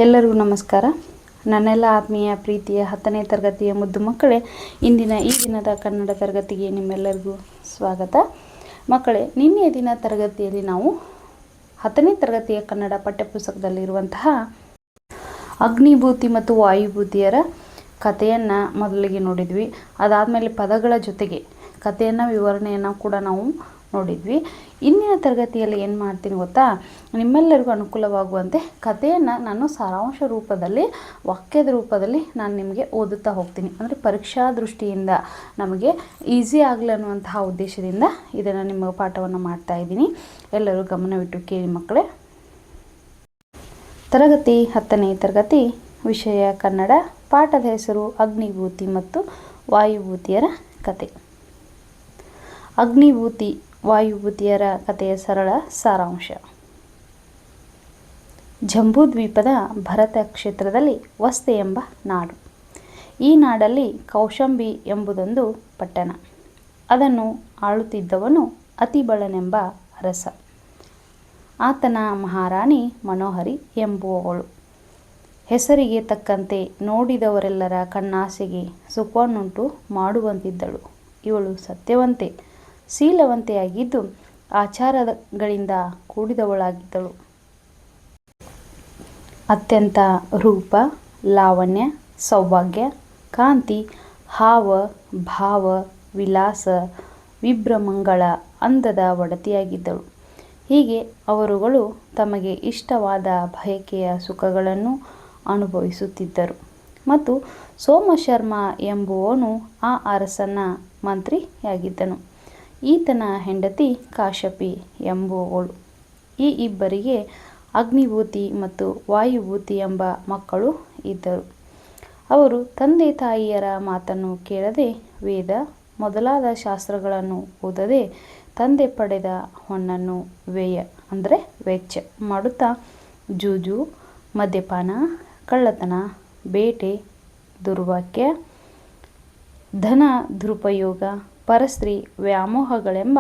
ಎಲ್ಲರಿಗೂ ನಮಸ್ಕಾರ. ನನ್ನೆಲ್ಲ ಆತ್ಮೀಯ ಪ್ರೀತಿಯ 10ನೇ ತರಗತಿಯ ಮುದ್ದು ಮಕ್ಕಳೇ, ಈ ದಿನದ ಕನ್ನಡ ತರಗತಿಗೆ ನಿಮ್ಮೆಲ್ಲರಿಗೂ ಸ್ವಾಗತ. ಮಕ್ಕಳೇ, ನಿನ್ನೆಯ ದಿನ ತರಗತಿಯಲ್ಲಿ ನಾವು 10ನೇ ತರಗತಿಯ ಕನ್ನಡ ಪಠ್ಯಪುಸ್ತಕದಲ್ಲಿರುವಂತಹ ಅಗ್ನಿಭೂತಿ ಮತ್ತು ವಾಯುಭೂತಿಯರ ಕಥೆಯನ್ನು ಮೊದಲಿಗೆ ನೋಡಿದ್ವಿ. ಅದಾದಮೇಲೆ ಪದಗಳ ಜೊತೆಗೆ ಕಥೆಯನ್ನು ವಿವರಣೆಯನ್ನು ಕೂಡ ನಾವು ನೋಡಿದ್ವಿ. ಇಂದಿನ ತರಗತಿಯಲ್ಲಿ ಏನು ಮಾಡ್ತೀನಿ ಗೊತ್ತಾ, ನಿಮ್ಮೆಲ್ಲರಿಗೂ ಅನುಕೂಲವಾಗುವಂತೆ ಕಥೆಯನ್ನು ನಾನು ಸಾರಾಂಶ ರೂಪದಲ್ಲಿ, ವಾಕ್ಯದ ರೂಪದಲ್ಲಿ ನಾನು ನಿಮಗೆ ಓದುತ್ತಾ ಹೋಗ್ತೀನಿ. ಅಂದರೆ ಪರೀಕ್ಷಾ ದೃಷ್ಟಿಯಿಂದ ನಮಗೆ ಈಸಿ ಆಗಲಿ ಅನ್ನುವಂತಹ ಉದ್ದೇಶದಿಂದ ಇದನ್ನು ನಿಮ್ಮ ಪಾಠವನ್ನು ಮಾಡ್ತಾ ಇದ್ದೀನಿ. ಎಲ್ಲರೂ ಗಮನವಿಟ್ಟು ಕೇಳಿ ಮಕ್ಕಳೇ. ತರಗತಿ 10ನೇ ತರಗತಿ, ವಿಷಯ ಕನ್ನಡ, ಪಾಠದ ಹೆಸರು ಅಗ್ನಿಭೂತಿ ಮತ್ತು ವಾಯುಭೂತಿಯರ ಕತೆ. ಅಗ್ನಿಭೂತಿ ವಾಯುಭೂತಿಯರ ಕಥೆಯ ಸರಳ ಸಾರಾಂಶ. ಜಂಬೂದ್ವೀಪದ ಭರತ ಕ್ಷೇತ್ರದಲ್ಲಿ ವಸ್ತೆ ಎಂಬ ನಾಡು. ಈ ನಾಡಲ್ಲಿ ಕೌಶಂಬಿ ಎಂಬುದೊಂದು ಪಟ್ಟಣ. ಅದನ್ನು ಆಳುತ್ತಿದ್ದವನು ಅತಿಬಳನೆಂಬ ಅರಸ. ಆತನ ಮಹಾರಾಣಿ ಮನೋಹರಿ ಎಂಬುವವಳು. ಹೆಸರಿಗೆ ತಕ್ಕಂತೆ ನೋಡಿದವರೆಲ್ಲರ ಕಣ್ಣಾಸೆಗೆ ಸುಖವನ್ನುಂಟು ಮಾಡುವಂತಿದ್ದಳು. ಇವಳು ಸತ್ಯವಂತೆ, ಶೀಲವಂತೆಯಾಗಿದ್ದು ಆಚಾರಗಳಿಂದ ಕೂಡಿದವಳಾಗಿದ್ದಳು. ಅತ್ಯಂತ ರೂಪ, ಲಾವಣ್ಯ, ಸೌಭಾಗ್ಯ, ಕಾಂತಿ, ಹಾವ ಭಾವ, ವಿಲಾಸ, ವಿಭ್ರಮಂಗಳ ಅಂದದ ಒಡತಿಯಾಗಿದ್ದಳು. ಹೀಗೆ ಅವರುಗಳು ತಮಗೆ ಇಷ್ಟವಾದ ಬಯಕೆಯ ಸುಖಗಳನ್ನು ಅನುಭವಿಸುತ್ತಿದ್ದರು. ಮತ್ತು ಸೋಮಶರ್ಮ ಎಂಬುವನು ಆ ಅರಸನ ಮಂತ್ರಿಯಾಗಿದ್ದನು. ಈತನ ಹೆಂಡತಿ ಕಾಶ್ಯಪಿ ಎಂಬುವಳು. ಈ ಇಬ್ಬರಿಗೆ ಅಗ್ನಿಭೂತಿ ಮತ್ತು ವಾಯುಭೂತಿ ಎಂಬ ಮಕ್ಕಳು ಇದ್ದರು. ಅವರು ತಂದೆ ತಾಯಿಯರ ಮಾತನ್ನು ಕೇಳದೆ, ವೇದ ಮೊದಲಾದ ಶಾಸ್ತ್ರಗಳನ್ನು ಓದದೆ, ತಂದೆ ಪಡೆದ ಹೊನ್ನನ್ನು ವೆಚ್ಚ ಮಾಡುತ್ತಾ ಜೂಜು, ಮದ್ಯಪಾನ, ಕಳ್ಳತನ, ಬೇಟೆ, ದುರ್ವಾಕ್ಯ, ಧನ ದುರುಪಯೋಗ, ಪರಸ್ತ್ರೀ ವ್ಯಾಮೋಹಗಳೆಂಬ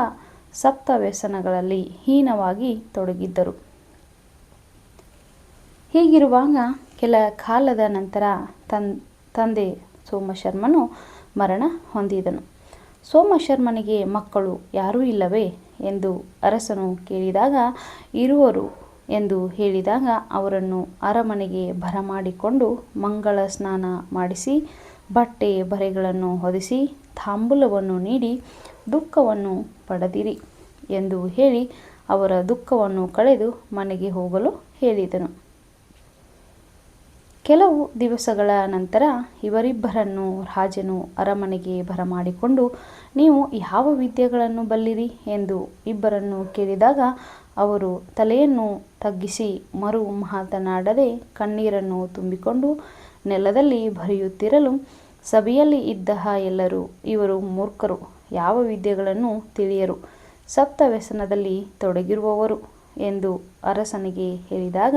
ಸಪ್ತ ವ್ಯಸನಗಳಲ್ಲಿ ಹೀನವಾಗಿ ತೊಡಗಿದ್ದರು. ಹೀಗಿರುವಾಗ ಕೆಲ ಕಾಲದ ನಂತರ ತಂದೆ ಸೋಮಶರ್ಮನು ಮರಣ ಹೊಂದಿದನು. ಸೋಮಶರ್ಮನಿಗೆ ಮಕ್ಕಳು ಯಾರೂ ಇಲ್ಲವೇ ಎಂದು ಅರಸನು ಕೇಳಿದಾಗ, ಇರುವರು ಎಂದು ಹೇಳಿದಾಗ ಅವರನ್ನು ಅರಮನೆಗೆ ಬರಮಾಡಿಕೊಂಡು ಮಂಗಳ ಸ್ನಾನ ಮಾಡಿಸಿ, ಬಟ್ಟೆ ಬರೆಗಳನ್ನು ಹೊದಿಸಿ, ತಾಂಬೂಲವನ್ನು ನೀಡಿ ದುಃಖವನ್ನು ಪಡೆದಿರಿ ಎಂದು ಹೇಳಿ ಅವರ ದುಃಖವನ್ನು ಕಳೆದು ಮನೆಗೆ ಹೋಗಲು ಹೇಳಿದನು. ಕೆಲವು ದಿವಸಗಳ ನಂತರ ಇವರಿಬ್ಬರನ್ನು ರಾಜನು ಅರಮನೆಗೆ ಬರಮಾಡಿಕೊಂಡು, ನೀವು ಯಾವ ವಿದ್ಯೆಗಳನ್ನು ಬಲ್ಲಿರಿ ಎಂದು ಇಬ್ಬರನ್ನು ಕೇಳಿದಾಗ, ಅವರು ತಲೆಯನ್ನು ತಗ್ಗಿಸಿ ಮರು ಮಾತನಾಡದೆ ಕಣ್ಣೀರನ್ನು ತುಂಬಿಕೊಂಡು ನೆಲದಲ್ಲಿ ಬರೆಯುತ್ತಿರಲು, ಸಭೆಯಲ್ಲಿ ಇದ್ದ ಎಲ್ಲರೂ, ಇವರು ಮೂರ್ಖರು, ಯಾವ ವಿದ್ಯೆಗಳನ್ನು ತಿಳಿಯರು, ಸಪ್ತ ವ್ಯಸನದಲ್ಲಿ ತೊಡಗಿರುವವರು ಎಂದು ಅರಸನಿಗೆ ಹೇಳಿದಾಗ,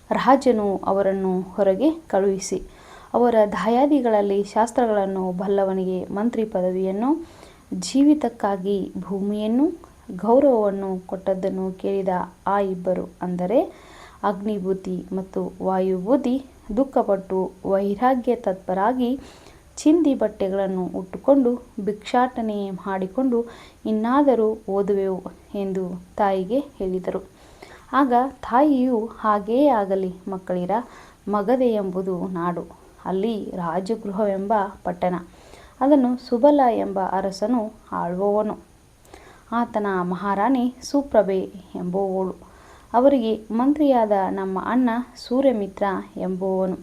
ರಾಜನು ಅವರನ್ನು ಹೊರಗೆ ಕಳುಹಿಸಿ ಅವರ ದಾಯಾದಿಗಳಲ್ಲಿ ಶಾಸ್ತ್ರಗಳನ್ನು ಬಲ್ಲವನಿಗೆ ಮಂತ್ರಿ ಪದವಿಯನ್ನು, ಜೀವಿತಕ್ಕಾಗಿ ಭೂಮಿಯನ್ನು, ಗೌರವವನ್ನು ಕೊಟ್ಟದ್ದನ್ನು ಕೇಳಿದ ಆ ಇಬ್ಬರು, ಅಂದರೆ ಅಗ್ನಿಭೂತಿ ಮತ್ತು ವಾಯುಭೂತಿ, ದುಃಖಪಟ್ಟು ವೈರಾಗ್ಯ ತತ್ಪರಾಗಿ ಚಿಂದಿ ಬಟ್ಟೆಗಳನ್ನು ಉಟ್ಟುಕೊಂಡು ಭಿಕ್ಷಾಟನೆ ಮಾಡಿಕೊಂಡು ಇನ್ನಾದರೂ ಓದುವೆವು ಎಂದು ತಾಯಿಗೆ ಹೇಳಿದರು. ಆಗ ತಾಯಿಯು, ಹಾಗೆಯೇ ಆಗಲಿ ಮಕ್ಕಳಿರ, ಮಗಧೆ ಎಂಬುದು ನಾಡು, ಅಲ್ಲಿ ರಾಜಗೃಹವೆಂಬ ಪಟ್ಟಣ, ಅದನ್ನು ಸುಬಲ ಎಂಬ ಅರಸನು ಆಳುವವನು. ಆತನ ಮಹಾರಾಣಿ ಸುಪ್ರಭೆ ಎಂಬುವವಳು. ಅವರಿಗೆ ಮಂತ್ರಿಯಾದ ನಮ್ಮ ಅಣ್ಣ ಸೂರ್ಯಮಿತ್ರ ಎಂಬುವವನು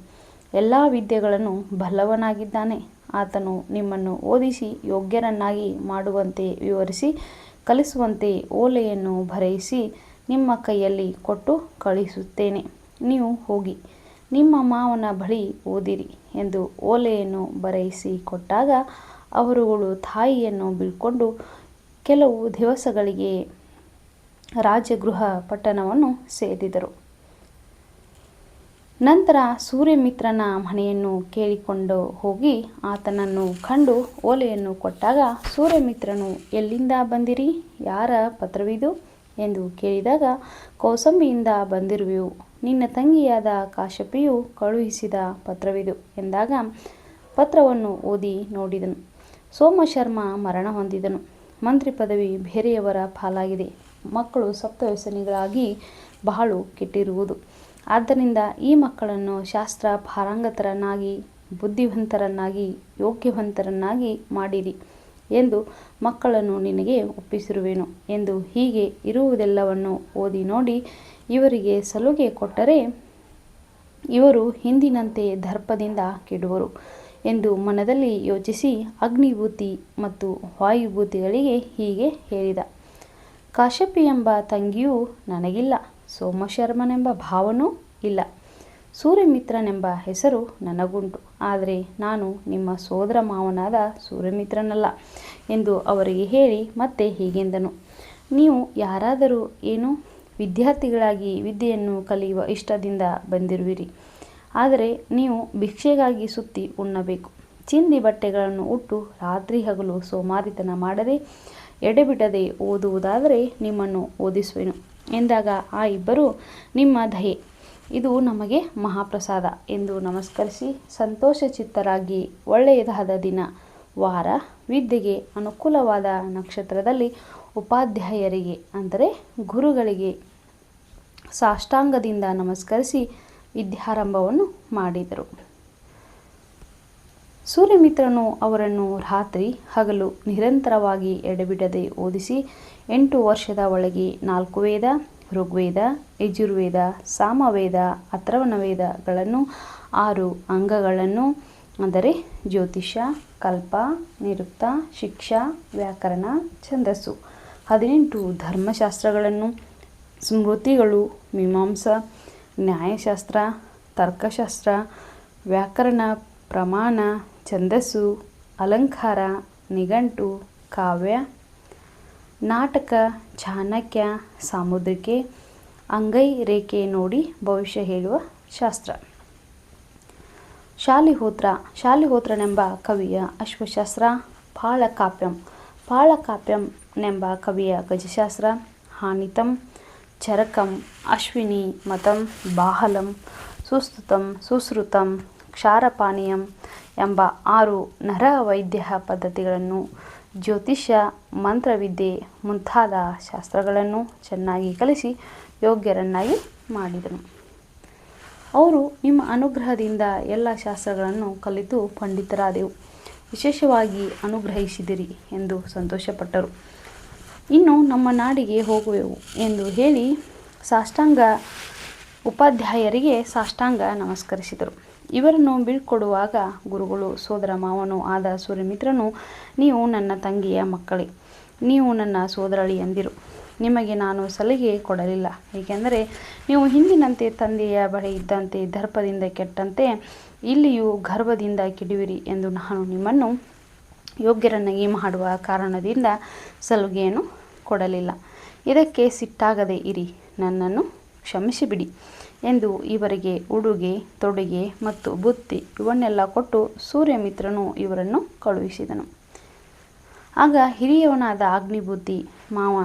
ಎಲ್ಲ ವಿದ್ಯೆಗಳನ್ನು ಬಲ್ಲವನಾಗಿದ್ದಾನೆ. ಆತನು ನಿಮ್ಮನ್ನು ಓದಿಸಿ ಯೋಗ್ಯರನ್ನಾಗಿ ಮಾಡುವಂತೆ ವಿವರಿಸಿ ಕಲಿಸುವಂತೆ ಓಲೆಯನ್ನು ಬರೆಯಿಸಿ ನಿಮ್ಮ ಕೈಯಲ್ಲಿ ಕೊಟ್ಟು ಕಳುಹಿಸುತ್ತೇನೆ. ನೀವು ಹೋಗಿ ನಿಮ್ಮ ಮಾವನ ಬಳಿ ಓದಿರಿ ಎಂದು ಓಲೆಯನ್ನು ಬರೆಯಿಸಿ ಕೊಟ್ಟಾಗ ಅವರುಗಳು ತಾಯಿಯನ್ನು ಬೀಳ್ಕೊಂಡು ಕೆಲವು ದಿವಸಗಳಿಗೆ ರಾಜಗೃಹ ಪಟ್ಟಣವನ್ನು ಸೇರಿದರು. ನಂತರ ಸೂರ್ಯಮಿತ್ರನ ಮನೆಯನ್ನು ಕೇಳಿಕೊಂಡು ಹೋಗಿ ಆತನನ್ನು ಕಂಡು ಓಲೆಯನ್ನು ಕೊಟ್ಟಾಗ, ಸೂರ್ಯಮಿತ್ರನು, ಎಲ್ಲಿಂದ ಬಂದಿರಿ, ಯಾರ ಪತ್ರವಿದು ಎಂದು ಕೇಳಿದಾಗ, ಕೌಸಂಬಿಯಿಂದ ಬಂದಿರುವೆವು ನಿನ್ನ ತಂಗಿಯಾದ ಕಾಶ್ಯಪಿಯು ಕಳುಹಿಸಿದ ಪತ್ರವಿದು ಎಂದಾಗ ಪತ್ರವನ್ನು ಓದಿ ನೋಡಿದನು. ಸೋಮಶರ್ಮ ಮರಣ ಹೊಂದಿದನು. ಮಂತ್ರಿ ಪದವಿ ಬೇರೆಯವರ ಪಾಲಾಗಿದೆ. ಮಕ್ಕಳು ಸಪ್ತವ್ಯಸನಿಗಳಾಗಿ ಬಹಳ ಕೆಟ್ಟಿರುವುದು. ಆದ್ದರಿಂದ ಈ ಮಕ್ಕಳನ್ನು ಶಾಸ್ತ್ರ ಪಾರಂಗತರನ್ನಾಗಿ, ಬುದ್ಧಿವಂತರನ್ನಾಗಿ, ಯೋಗ್ಯವಂತರನ್ನಾಗಿ ಮಾಡಿರಿ ಎಂದು ಮಕ್ಕಳನ್ನು ನಿನಗೆ ಒಪ್ಪಿಸಿರುವೆನು ಎಂದು ಹೀಗೆ ಇರುವುದೆಲ್ಲವನ್ನು ಓದಿ ನೋಡಿ ಇವರಿಗೆ ಸಲುಗೆ ಕೊಟ್ಟರೆ ಇವರು ಹಿಂದಿನಂತೆ ದರ್ಪದಿಂದ ಕೆಡುವರು ಎಂದು ಮನದಲ್ಲಿ ಯೋಚಿಸಿ ಅಗ್ನಿಭೂತಿ ಮತ್ತು ವಾಯುಭೂತಿಗಳಿಗೆ ಹೀಗೆ ಹೇಳಿದ. ಕಾಶ್ಯಪಿ ಎಂಬ ತಂಗಿಯೂ ನನಗಿಲ್ಲ, ಸೋಮಶರ್ಮನೆಂಬ ಭಾವನೂ ಇಲ್ಲ, ಸೂರ್ಯಮಿತ್ರನೆಂಬ ಹೆಸರು ನನಗುಂಟು. ಆದರೆ ನಾನು ನಿಮ್ಮ ಸೋದರ ಮಾವನಾದ ಸೂರ್ಯಮಿತ್ರನಲ್ಲ ಎಂದು ಅವರಿಗೆ ಹೇಳಿ ಮತ್ತೆ ಹೀಗೆಂದನು. ನೀವು ಯಾರಾದರೂ ಏನು ವಿದ್ಯಾರ್ಥಿಗಳಾಗಿ ವಿದ್ಯೆಯನ್ನು ಕಲಿಯುವ ಇಷ್ಟದಿಂದ ಬಂದಿರುವಿರಿ. ಆದರೆ ನೀವು ಭಿಕ್ಷೆಗಾಗಿ ಸುತ್ತಿ ಉಣ್ಣಬೇಕು. ಚಿಂದಿ ಬಟ್ಟೆಗಳನ್ನು ಉಟ್ಟು ರಾತ್ರಿ ಹಗಲು ಸೋಮಾರಿತನ ಮಾಡದೆ ಎಡೆಬಿಡದೆ ಓದುವುದಾದರೆ ನಿಮ್ಮನ್ನು ಓದಿಸುವೆನು ಎಂದಾಗ ಆ ಇಬ್ಬರು ನಿಮ್ಮ ದಯೆ ಇದು ನಮಗೆ ಮಹಾಪ್ರಸಾದ ಎಂದು ನಮಸ್ಕರಿಸಿ ಸಂತೋಷಚಿತ್ತರಾಗಿ ಒಳ್ಳೆಯದಾದ ದಿನ, ವಾರ, ವಿದ್ಯೆಗೆ ಅನುಕೂಲವಾದ ನಕ್ಷತ್ರದಲ್ಲಿ ಉಪಾಧ್ಯಾಯರಿಗೆ ಅಂದರೆ ಗುರುಗಳಿಗೆ ಸಾಷ್ಟಾಂಗದಿಂದ ನಮಸ್ಕರಿಸಿ ವಿದ್ಯಾರಂಭವನ್ನು ಮಾಡಿದರು. ಸೂರ್ಯಮಿತ್ರನು ಅವರನ್ನು ರಾತ್ರಿ ಹಗಲು ನಿರಂತರವಾಗಿ ಎಡೆಬಿಡದೆ ಓದಿಸಿ 8 ವರ್ಷದ ಒಳಗೆ 4 ವೇದ, ಋಗ್ವೇದ, ಯಜುರ್ವೇದ, ಸಾಮವೇದ, ಅಥರ್ವಣ ವೇದಗಳನ್ನು 6 ಅಂಗಗಳನ್ನು ಅಂದರೆ ಜ್ಯೋತಿಷ್ಯ, ಕಲ್ಪ, ನಿರುಕ್ತ, ಶಿಕ್ಷಾ, ವ್ಯಾಕರಣ, ಛಂದಸ್ಸು, 18 ಧರ್ಮಶಾಸ್ತ್ರಗಳನ್ನು, ಸ್ಮೃತಿಗಳು, ಮೀಮಾಂಸಾ, ನ್ಯಾಯಶಾಸ್ತ್ರ, ತರ್ಕಶಾಸ್ತ್ರ, ವ್ಯಾಕರಣ, ಪ್ರಮಾಣ, ಛಂದಸ್ಸು, ಅಲಂಕಾರ, ನಿಘಂಟು, ಕಾವ್ಯ, ನಾಟಕ, ಚಾಣಕ್ಯ, ಸಾಮುದ್ರಿಕೆ, ಅಂಗೈ ರೇಖೆ ನೋಡಿ ಭವಿಷ್ಯ ಹೇಳುವ ಶಾಸ್ತ್ರ, ಶಾಲಿಹೋತ್ರನೆಂಬ ಕವಿಯ ಅಶ್ವಶಾಸ್ತ್ರ, ಪಾಳಕಾಪ್ಯಂನೆಂಬ ಕವಿಯ ಗಜಶಾಸ್ತ್ರ, ಹಾನಿತಂ, ಚರಕಂ, ಅಶ್ವಿನಿ, ಮತಂ, ಬಾಹಲಂ, ಸುಶ್ರುತಂ, ಕ್ಷಾರಪಾನೀಯಂ ಎಂಬ 6 ನರವೈದ್ಯ ಪದ್ಧತಿಗಳನ್ನು, ಜ್ಯೋತಿಷ್ಯ, ಮಂತ್ರವಿದ್ಯೆ ಮುಂತಾದ ಶಾಸ್ತ್ರಗಳನ್ನು ಚೆನ್ನಾಗಿ ಕಲಿಸಿ ಯೋಗ್ಯರನ್ನಾಗಿ ಮಾಡಿದನು. ಅವರು ನಿಮ್ಮ ಅನುಗ್ರಹದಿಂದ ಎಲ್ಲ ಶಾಸ್ತ್ರಗಳನ್ನು ಕಲಿತು ಪಂಡಿತರಾದೆವು, ವಿಶೇಷವಾಗಿ ಅನುಗ್ರಹಿಸಿದಿರಿ ಎಂದು ಸಂತೋಷಪಟ್ಟರು. ಇನ್ನು ನಮ್ಮ ನಾಡಿಗೆ ಹೋಗುವೆವು ಎಂದು ಹೇಳಿ ಉಪಾಧ್ಯಾಯರಿಗೆ ಸಾಷ್ಟಾಂಗ ನಮಸ್ಕರಿಸಿದರು. ಇವರನ್ನು ಬೀಳ್ಕೊಡುವಾಗ ಗುರುಗಳು ಸೋದರ ಮಾವನೂ ಆದ ಸೂರ್ಯಮಿತ್ರನು, ನೀವು ನನ್ನ ತಂಗಿಯ ಮಕ್ಕಳೇ, ನೀವು ನನ್ನ ಸೋದರಳಿ ಎಂದಿರು. ನಿಮಗೆ ನಾನು ಸಲಿಗೆ ಕೊಡಲಿಲ್ಲ, ಏಕೆಂದರೆ ನೀವು ಹಿಂದಿನಂತೆ ತಂದೆಯ ಬಳಿ ಇದ್ದಂತೆ ದರ್ಪದಿಂದ ಕೆಟ್ಟಂತೆ ಇಲ್ಲಿಯೂ ಗರ್ಭದಿಂದ ಕೆಡುವಿರಿ ಎಂದು ನಾನು ನಿಮ್ಮನ್ನು ಯೋಗ್ಯರನ್ನಾಗಿ ಮಾಡುವ ಕಾರಣದಿಂದ ಸಲುಗೆಯನ್ನು ಕೊಡಲಿಲ್ಲ. ಇದಕ್ಕೆ ಸಿಟ್ಟಾಗದೆ ಇರಿ, ನನ್ನನ್ನು ಕ್ಷಮಿಸಿಬಿಡಿ ಎಂದು ಇವರಿಗೆ ಉಡುಗೆ ತೊಡುಗೆ ಮತ್ತು ಬುತ್ತಿ ಇವನ್ನೆಲ್ಲ ಕೊಟ್ಟು ಸೂರ್ಯಮಿತ್ರನು ಇವರನ್ನು ಕಳುಹಿಸಿದನು. ಆಗ ಹಿರಿಯವನಾದ ಅಗ್ನಿಭೂತಿ ಮಾವ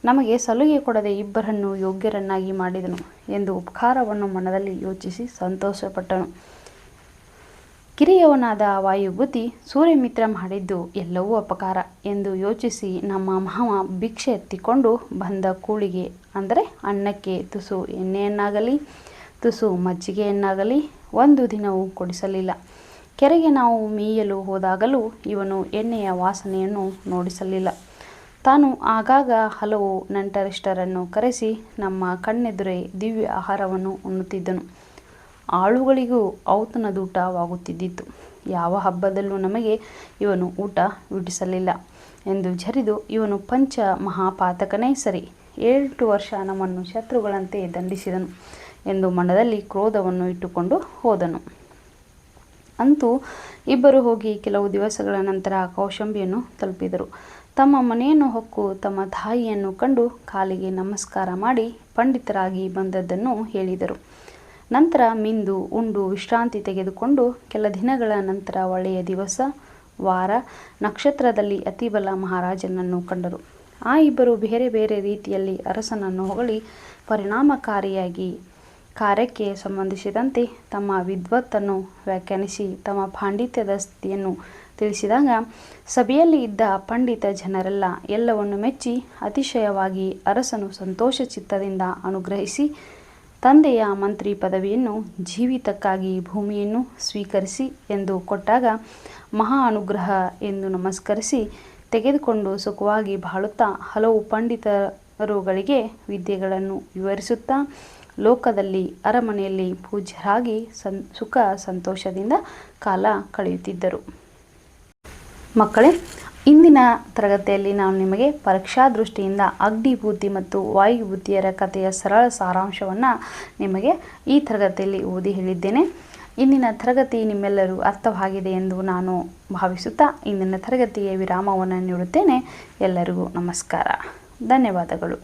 ನಮಗೆ ಸಲುಗೆ ಕೊಡದೆ ಇಬ್ಬರನ್ನು ಯೋಗ್ಯರನ್ನಾಗಿ ಮಾಡಿದನು ಎಂದು ಉಪಕಾರವನ್ನು ಮನದಲ್ಲಿ ಯೋಚಿಸಿ ಸಂತೋಷಪಟ್ಟನು. ಕಿರಿಯವನಾದ ವಾಯುಭೂತಿ ಸೂರ್ಯಮಿತ್ರ ಮಾಡಿದ್ದು ಎಲ್ಲವೂ ಅಪಕಾರ ಎಂದು ಯೋಚಿಸಿ ನಮ್ಮ ಮಾವ ಭಿಕ್ಷೆ ಎತ್ತಿಕೊಂಡು ಬಂದ ಕೂಳಿಗೆ ಅಂದರೆ ಅನ್ನಕ್ಕೆ ತುಸು ಎಣ್ಣೆಯನ್ನಾಗಲಿ ತುಸು ಮಜ್ಜಿಗೆಯನ್ನಾಗಲಿ ಒಂದು ದಿನವೂ ಕೊಡಿಸಲಿಲ್ಲ. ಕೆರೆಗೆ ನಾವು ಮೀಯಲು ಹೋದಾಗಲೂ ಇವನು ಎಣ್ಣೆಯ ವಾಸನೆಯನ್ನು ನೋಡಿಸಲಿಲ್ಲ. ತಾನು ಆಗಾಗ ಹಲವು ನೆಂಟರಿಷ್ಟರನ್ನು ಕರೆಸಿ ನಮ್ಮ ಕಣ್ಣೆದುರೇ ದಿವ್ಯ ಆಹಾರವನ್ನು ಉಣ್ಣುತ್ತಿದ್ದನು. ಆಳುಗಳಿಗೂ ಔತಣದೂಟವಾಗುತ್ತಿದ್ದಿತು. ಯಾವ ಹಬ್ಬದಲ್ಲೂ ನಮಗೆ ಇವನು ಊಟ ವಿಡಿಸಲಿಲ್ಲ ಎಂದು ಜರಿದು ಇವನು ಪಂಚ ಮಹಾಪಾತಕನೇ ಸರಿ, 8 ವರ್ಷ ನಮ್ಮನ್ನು ಶತ್ರುಗಳಂತೆ ದಂಡಿಸಿದನು ಎಂದು ಮನದಲ್ಲಿ ಕ್ರೋಧವನ್ನು ಇಟ್ಟುಕೊಂಡು ಹೋದನು. ಅಂತೂ ಇಬ್ಬರು ಹೋಗಿ ಕೆಲವು ದಿವಸಗಳ ನಂತರ ಕೌಶಂಬಿಯನ್ನು ತಲುಪಿದರು. ತಮ್ಮ ಮನೆಯನ್ನು ಹೊಕ್ಕು ತಮ್ಮ ತಾಯಿಯನ್ನು ಕಂಡು ಕಾಲಿಗೆ ನಮಸ್ಕಾರ ಮಾಡಿ ಪಂಡಿತರಾಗಿ ಬಂದದ್ದನ್ನು ಹೇಳಿದರು. ನಂತರ ಮಿಂದು ಉಂಡು ವಿಶ್ರಾಂತಿ ತೆಗೆದುಕೊಂಡು ಕೆಲ ದಿನಗಳ ನಂತರ ಒಳ್ಳೆಯ ದಿವಸ, ವಾರ, ನಕ್ಷತ್ರದಲ್ಲಿ ಅತಿಬಲ ಮಹಾರಾಜನನ್ನು ಕಂಡರು. ಆ ಇಬ್ಬರು ಬೇರೆ ಬೇರೆ ರೀತಿಯಲ್ಲಿ ಅರಸನನ್ನು ಹೊಗಳಿ ಪರಿಣಾಮಕಾರಿಯಾಗಿ ಕಾರ್ಯಕ್ಕೆ ಸಂಬಂಧಿಸಿದಂತೆ ತಮ್ಮ ವಿದ್ವತ್ತನ್ನು ವ್ಯಾಖ್ಯಾನಿಸಿ ತಮ್ಮ ಪಾಂಡಿತ್ಯದ ಸ್ಥಿತಿಯನ್ನು ತಿಳಿಸಿದಾಗ ಸಭೆಯಲ್ಲಿ ಇದ್ದ ಪಂಡಿತ ಜನರೆಲ್ಲ ಎಲ್ಲವನ್ನು ಮೆಚ್ಚಿ ಅತಿಶಯವಾಗಿ ಅರಸನು ಸಂತೋಷ ಚಿತ್ತದಿಂದ ಅನುಗ್ರಹಿಸಿ ತಂದೆಯ ಮಂತ್ರಿ ಪದವಿಯನ್ನು ಜೀವಿತಕ್ಕಾಗಿ ಭೂಮಿಯನ್ನು ಸ್ವೀಕರಿಸಿ ಎಂದು ಕೊಟ್ಟಾಗ ಮಹಾ ಅನುಗ್ರಹ ಎಂದು ನಮಸ್ಕರಿಸಿ ತೆಗೆದುಕೊಂಡು ಸುಖವಾಗಿ ಬಾಳುತ್ತಾ ಹಲವು ಪಂಡಿತರುಗಳಿಗೆ ವಿದ್ಯೆಗಳನ್ನು ವಿವರಿಸುತ್ತಾ ಲೋಕದಲ್ಲಿ ಅರಮನೆಯಲ್ಲಿ ಪೂಜ್ಯರಾಗಿ ಸುಖ ಸಂತೋಷದಿಂದ ಕಾಲ ಕಳೆಯುತ್ತಿದ್ದರು. ಮಕ್ಕಳೇ, ಇಂದಿನ ತರಗತಿಯಲ್ಲಿ ನಾನು ನಿಮಗೆ ಪರೀಕ್ಷಾ ದೃಷ್ಟಿಯಿಂದ ಅಗ್ನಿಬುದ್ಧಿ ಮತ್ತು ವಾಯುಬುದ್ಧಿಯರ ಕಥೆಯ ಸರಳ ಸಾರಾಂಶವನ್ನು ನಿಮಗೆ ಈ ತರಗತಿಯಲ್ಲಿ ಓದಿ ಹೇಳಿದ್ದೇನೆ. ಇಂದಿನ ತರಗತಿ ನಿಮ್ಮೆಲ್ಲರೂ ಅರ್ಥವಾಗಿದೆ ಎಂದು ನಾನು ಭಾವಿಸುತ್ತಾ ಇಂದಿನ ತರಗತಿಗೆ ವಿರಾಮವನ್ನು ನೀಡುತ್ತೇನೆ. ಎಲ್ಲರಿಗೂ ನಮಸ್ಕಾರ, ಧನ್ಯವಾದಗಳು.